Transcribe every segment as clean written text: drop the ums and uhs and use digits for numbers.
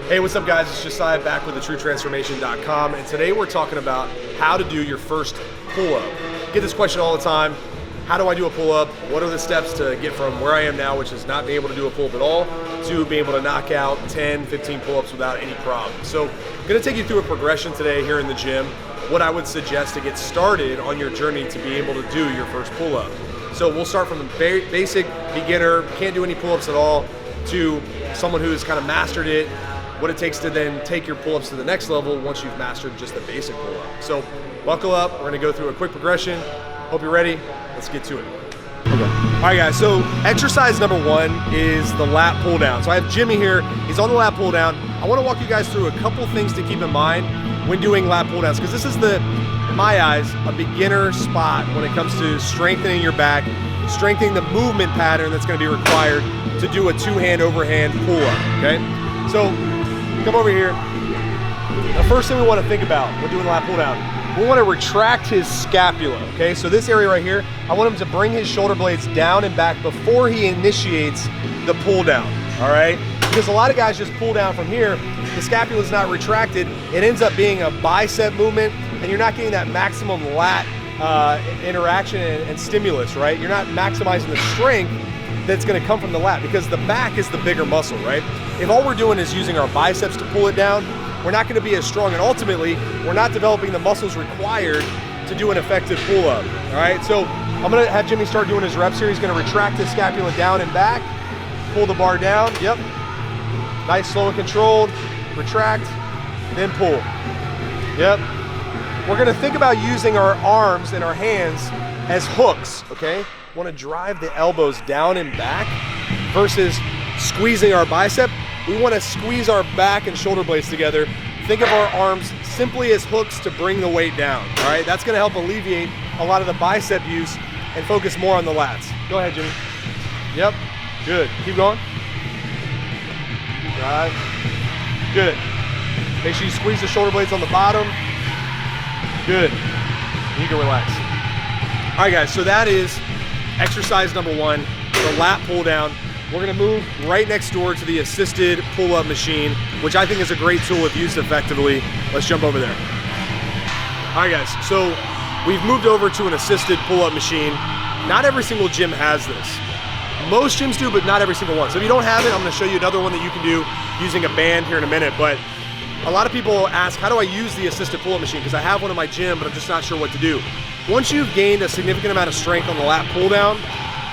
Hey, what's up guys? It's Josiah back with thetruetransformation.com, and today we're talking about how to do your first pull-up. Get this question all the time. How do I do a pull-up? What are the steps to get from where I am now, which is not being able to do a pull-up at all, to being able to knock out 10, 15 pull-ups without any problem? So I'm gonna take you through a progression today here in the gym, what I would suggest to get started on your journey to be able to do your first pull-up. So we'll start from the basic beginner, can't do any pull-ups at all, to someone who's kind of mastered it, what it takes to then take your pull-ups to the next level once you've mastered just the basic pull-up. So buckle up, we're gonna go through a quick progression. Hope you're ready, let's get to it. Okay. All right guys, so exercise number one is the lat pull down. So I have Jimmy here, he's on the lat pull down. I wanna walk you guys through a couple things to keep in mind when doing lat pull downs, because this is in my eyes, a beginner spot when it comes to strengthening your back, strengthening the movement pattern that's gonna be required to do a two-hand overhand pull-up, okay? So, come over here. The first thing we want to think about when doing the lat pull down, we want to retract his scapula, okay? So this area right here, I want him to bring his shoulder blades down and back before he initiates the pull down, all right? Because a lot of guys just pull down from here, the scapula is not retracted, it ends up being a bicep movement, and you're not getting that maximum lat interaction and stimulus, right? You're not maximizing the strength that's gonna come from the lat, because the back is the bigger muscle, right? If all we're doing is using our biceps to pull it down, we're not gonna be as strong, and ultimately, we're not developing the muscles required to do an effective pull-up, all right? So I'm gonna have Jimmy start doing his reps here. He's gonna retract his scapula down and back, pull the bar down, yep. Nice, slow and controlled, retract, then pull, yep. We're gonna think about using our arms and our hands as hooks, okay? Want to drive the elbows down and back versus squeezing our bicep. We want to squeeze our back and shoulder blades together. Think of our arms simply as hooks to bring the weight down, all right? That's going to help alleviate a lot of the bicep use and focus more on the lats. Go ahead, Jimmy. Yep, good. Keep going. Right. Good. Make sure you squeeze the shoulder blades on the bottom. Good. You can relax. All right, guys, so that is exercise number one, the lat pull down. We're gonna move right next door to the assisted pull-up machine, which I think is a great tool if used effectively. Let's jump over there. All right guys, so we've moved over to an assisted pull-up machine. Not every single gym has this. Most gyms do, but not every single one. So if you don't have it, I'm gonna show you another one that you can do using a band here in a minute. But a lot of people ask, how do I use the assisted pull-up machine? Because I have one in my gym, but I'm just not sure what to do. Once you've gained a significant amount of strength on the lat pull down,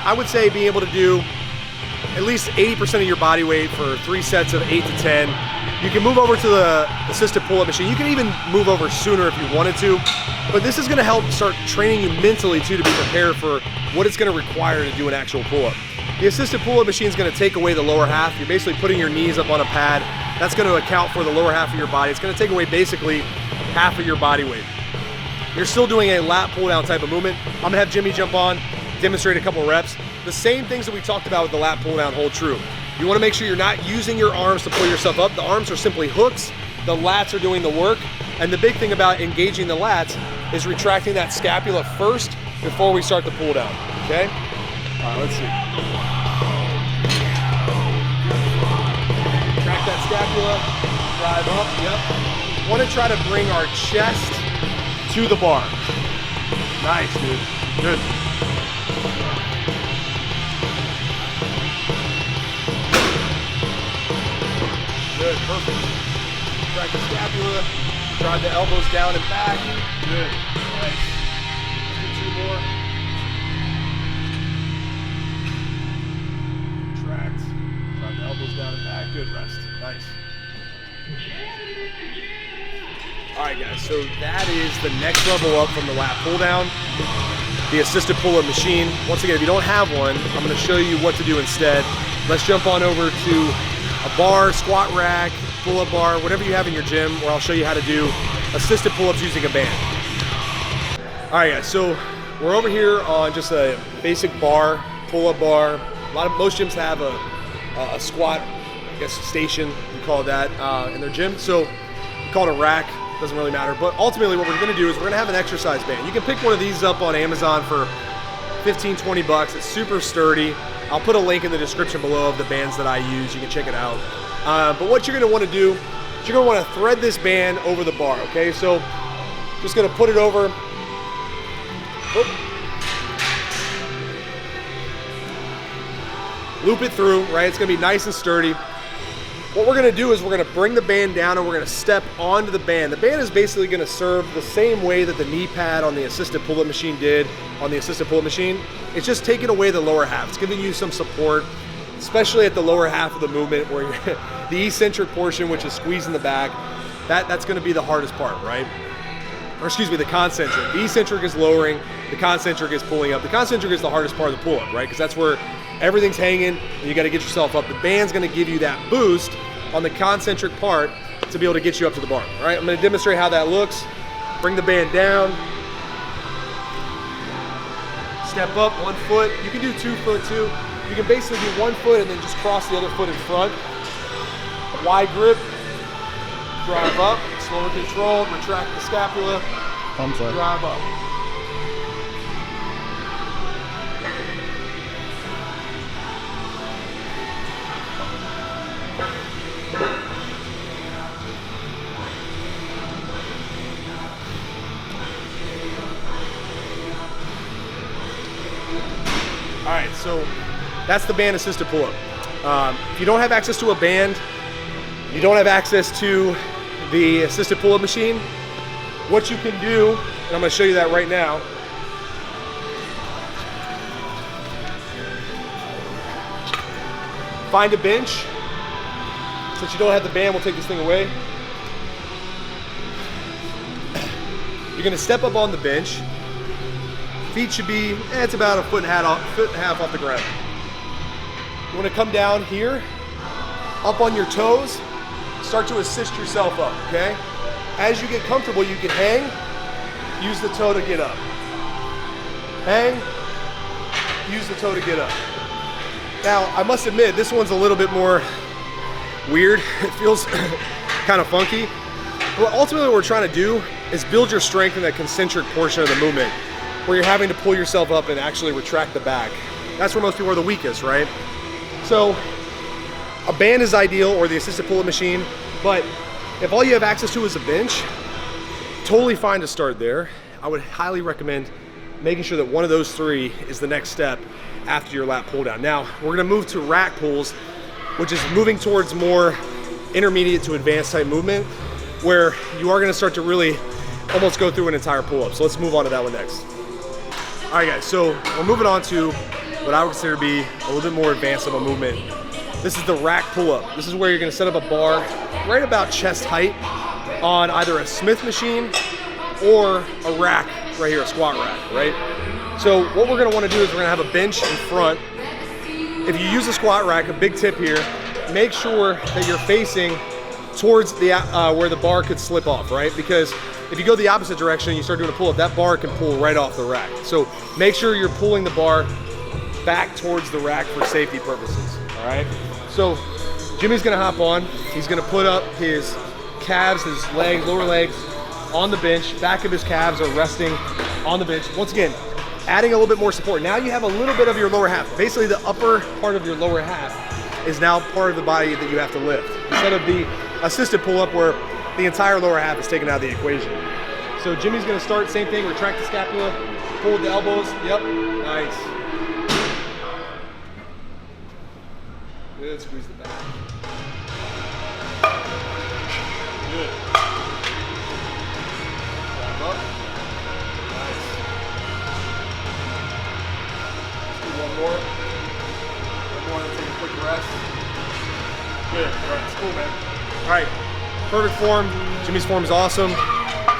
I would say being able to do at least 80% of your body weight for 3 sets of 8 to 10. You can move over to the assisted pull-up machine. You can even move over sooner if you wanted to, but this is gonna help start training you mentally too, to be prepared for what it's gonna require to do an actual pull-up. The assisted pull-up machine is gonna take away the lower half. You're basically putting your knees up on a pad. That's gonna account for the lower half of your body. It's gonna take away basically half of your body weight. You're still doing a lat pull down type of movement. I'm gonna have Jimmy jump on, demonstrate a couple reps. The same things that we talked about with the lat pull down hold true. You wanna make sure you're not using your arms to pull yourself up. The arms are simply hooks. The lats are doing the work. And the big thing about engaging the lats is retracting that scapula first before we start the pull down, okay? All right, let's see. Retract that scapula, drive up, yep. Wanna try to bring our chest to the bar. Nice, dude. Good. Good, perfect. Drag the scapula, drive the elbows down and back. Good, nice. Do 2 more. Retract, drive the elbows down and back. Good, rest. Nice. All right guys, so that is the next level up from the lat pull down, the assisted pull-up machine. Once again, if you don't have one, I'm gonna show you what to do instead. Let's jump on over to a bar, squat rack, pull-up bar, whatever you have in your gym, where I'll show you how to do assisted pull-ups using a band. All right guys, so we're over here on just a basic bar, pull-up bar. Most gyms have a squat, I guess, station, we call it that, in their gym. So we call it a rack. Doesn't really matter, but ultimately what we're gonna do is we're gonna have an exercise band. You can pick one of these up on Amazon for 15, 20 bucks. It's super sturdy. I'll put a link in the description below of the bands that I use. You can check it out. But what you're gonna wanna do is you're gonna wanna thread this band over the bar, okay? So just gonna put it over. Whoop. Loop it through, right? It's gonna be nice and sturdy. What we're gonna do is we're gonna bring the band down and we're gonna step onto the band. The band is basically gonna serve the same way that the knee pad on the assisted pull-up machine did on the assisted pull-up machine. It's just taking away the lower half. It's giving you some support, especially at the lower half of the movement where the eccentric portion, which is squeezing the back, that's gonna be the hardest part, right? Or excuse me, the concentric. The eccentric is lowering, the concentric is pulling up. The concentric is the hardest part of the pull-up, right? Because that's where everything's hanging and you gotta get yourself up. The band's gonna give you that boost on the concentric part to be able to get you up to the bar. All right, I'm gonna demonstrate how that looks. Bring the band down. Step up 1 foot. You can do 2 foot too. You can basically do 1 foot and then just cross the other foot in front. A wide grip. Drive up, slow and controlled, retract the scapula. Drive up. All right, so that's the band assisted pull-up. If you don't have access to a band, you don't have access to the assisted pull-up machine, what you can do, and I'm gonna show you that right now. Find a bench. Since you don't have the band, we'll take this thing away. You're gonna step up on the bench. Feet should be, it's about a foot and a half off the ground. You wanna come down here, up on your toes, start to assist yourself up, okay? As you get comfortable, you can hang, use the toe to get up. Hang, use the toe to get up. Now, I must admit, this one's a little bit more weird. It feels kind of funky. But ultimately what we're trying to do is build your strength in that concentric portion of the movement where you're having to pull yourself up and actually retract the back. That's where most people are the weakest, right? So a band is ideal, or the assisted pull-up machine, but if all you have access to is a bench, totally fine to start there. I would highly recommend making sure that one of those three is the next step after your lat pull down. Now, we're gonna move to rack pulls, which is moving towards more intermediate to advanced type movement, where you are gonna start to really almost go through an entire pull-up. So let's move on to that one next. All right, guys, so we're moving on to what I would consider to be a little bit more advanced of a movement. This is the rack pull-up. This is where you're gonna set up a bar right about chest height on either a Smith machine or a rack right here, a squat rack, right? So what we're gonna wanna do is we're gonna have a bench in front. If you use a squat rack, a big tip here, make sure that you're facing towards the where the bar could slip off, right? Because if you go the opposite direction and you start doing a pull-up, that bar can pull right off the rack. So make sure you're pulling the bar back towards the rack for safety purposes, all right? So Jimmy's gonna hop on. He's gonna put up his calves, his legs, lower legs on the bench. Back of his calves are resting on the bench. Once again, adding a little bit more support. Now you have a little bit of your lower half. Basically the upper part of your lower half is now part of the body that you have to lift, instead of the assisted pull-up where the entire lower half is taken out of the equation. So Jimmy's gonna start, same thing, retract the scapula, pull the elbows, yep, nice. Good, squeeze the back. Good. Drive up, nice. Let's do one more. One more, and take a quick rest. Good, all right, it's cool, man. All right, perfect form. Jimmy's form is awesome.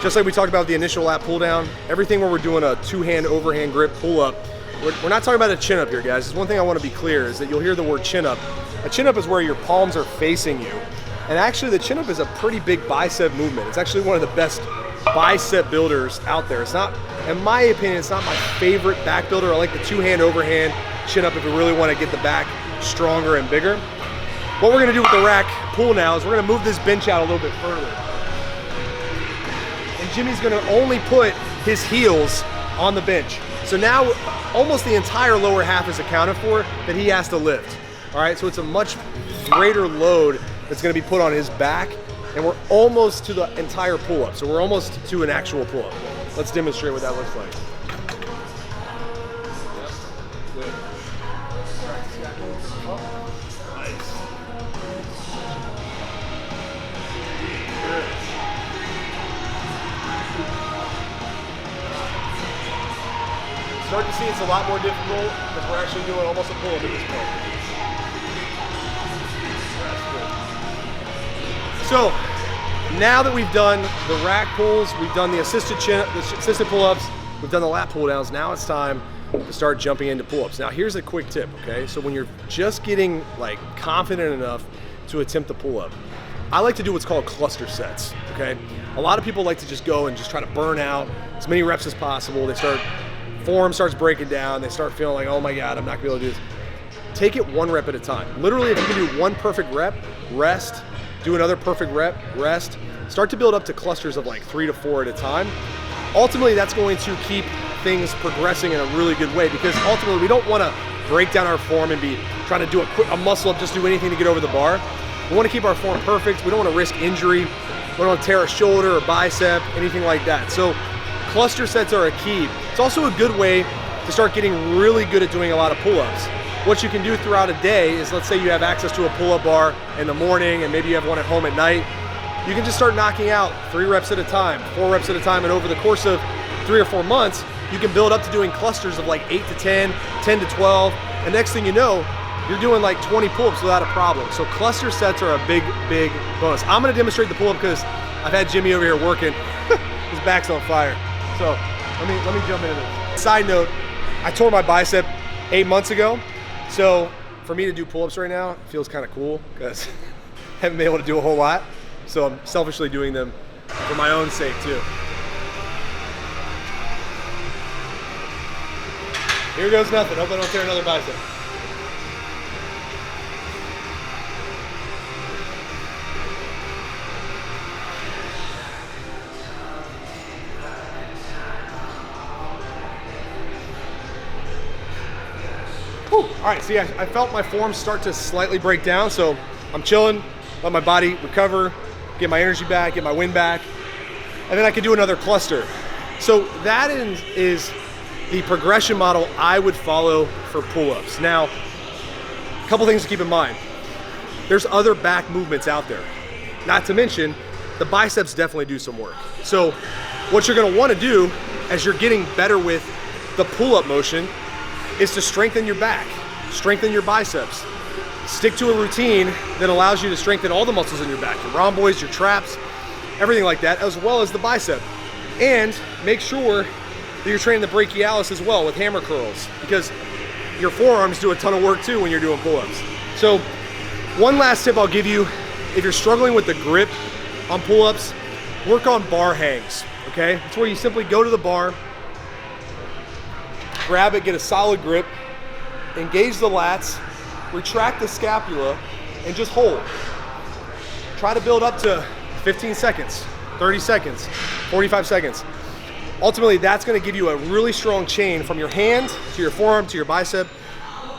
Just like we talked about the initial lat pull down, everything where we're doing a two-hand overhand grip pull up, we're not talking about a chin up here, guys. There's one thing I want to be clear is that you'll hear the word chin up. A chin up is where your palms are facing you. And actually the chin up is a pretty big bicep movement. It's actually one of the best bicep builders out there. It's not, in my opinion, it's not my favorite back builder. I like the two-hand overhand chin up if we really want to get the back stronger and bigger. What we're gonna do with the rack pull now is we're gonna move this bench out a little bit further. And Jimmy's gonna only put his heels on the bench. So now almost the entire lower half is accounted for that he has to lift. All right, so it's a much greater load that's gonna be put on his back, and we're almost to the entire pull-up. So we're almost to an actual pull-up. Let's demonstrate what that looks like. Good. Nice. Good. Start to see it's a lot more difficult because we're actually doing almost a pull-up at this point. So now that we've done the rack pulls, we've done the assisted pull-ups, we've done the lat pull-downs, now it's time to start jumping into pull-ups. Now here's a quick tip, okay? So when you're just getting like confident enough to attempt the pull-up, I like to do what's called cluster sets, okay? A lot of people like to just go and just try to burn out as many reps as possible. Form starts breaking down, they start feeling like, oh my God, I'm not gonna be able to do this. Take it one rep at a time. Literally, if you can do one perfect rep, rest, do another perfect rep, rest, start to build up to clusters of like 3 to 4 at a time. Ultimately, that's going to keep things progressing in a really good way, because ultimately we don't wanna break down our form and be trying to do a muscle up, just do anything to get over the bar. We wanna keep our form perfect. We don't wanna risk injury. We don't wanna tear a shoulder or bicep, anything like that. So cluster sets are a key. It's also a good way to start getting really good at doing a lot of pull-ups. What you can do throughout a day is, let's say you have access to a pull-up bar in the morning and maybe you have one at home at night. You can just start knocking out 3 reps at a time, 4 reps at a time, and over the course of 3 or 4 months, you can build up to doing clusters of like 8 to 10, 10 to 12, and next thing you know, you're doing like 20 pull-ups without a problem. So cluster sets are a big, big bonus. I'm gonna demonstrate the pull-up because I've had Jimmy over here working. His back's on fire. So let me jump into this. Side note, I tore my bicep 8 months ago. So for me to do pull-ups right now, it feels kind of cool because I haven't been able to do a whole lot. So I'm selfishly doing them for my own sake too. Here goes nothing. Hope I don't tear another bicep. Whew. All right, see, I felt my form start to slightly break down, so I'm chilling, let my body recover, get my energy back, get my wind back, and then I can do another cluster. So that is the progression model I would follow for pull-ups. Now, a couple things to keep in mind. There's other back movements out there. Not to mention, the biceps definitely do some work. So what you're gonna wanna do as you're getting better with the pull-up motion is to strengthen your back, strengthen your biceps. Stick to a routine that allows you to strengthen all the muscles in your back, your rhomboids, your traps, everything like that, as well as the bicep. And make sure that you're training the brachialis as well with hammer curls, because your forearms do a ton of work too when you're doing pull-ups. So one last tip I'll give you, if you're struggling with the grip on pull-ups, work on bar hangs, okay? It's where you simply go to the bar, grab it, get a solid grip, engage the lats, retract the scapula, and just hold. Try to build up to 15 seconds, 30 seconds, 45 seconds. Ultimately, that's gonna give you a really strong chain from your hand to your forearm to your bicep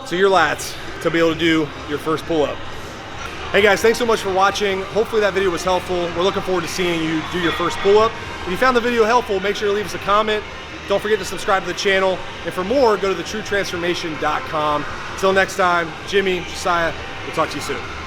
to your lats to be able to do your first pull-up. Hey guys, thanks so much for watching. Hopefully that video was helpful. We're looking forward to seeing you do your first pull-up. If you found the video helpful, make sure to leave us a comment. Don't forget to subscribe to the channel. And for more, go to thetruetransformation.com. Until next time, Jimmy, Josiah, we'll talk to you soon.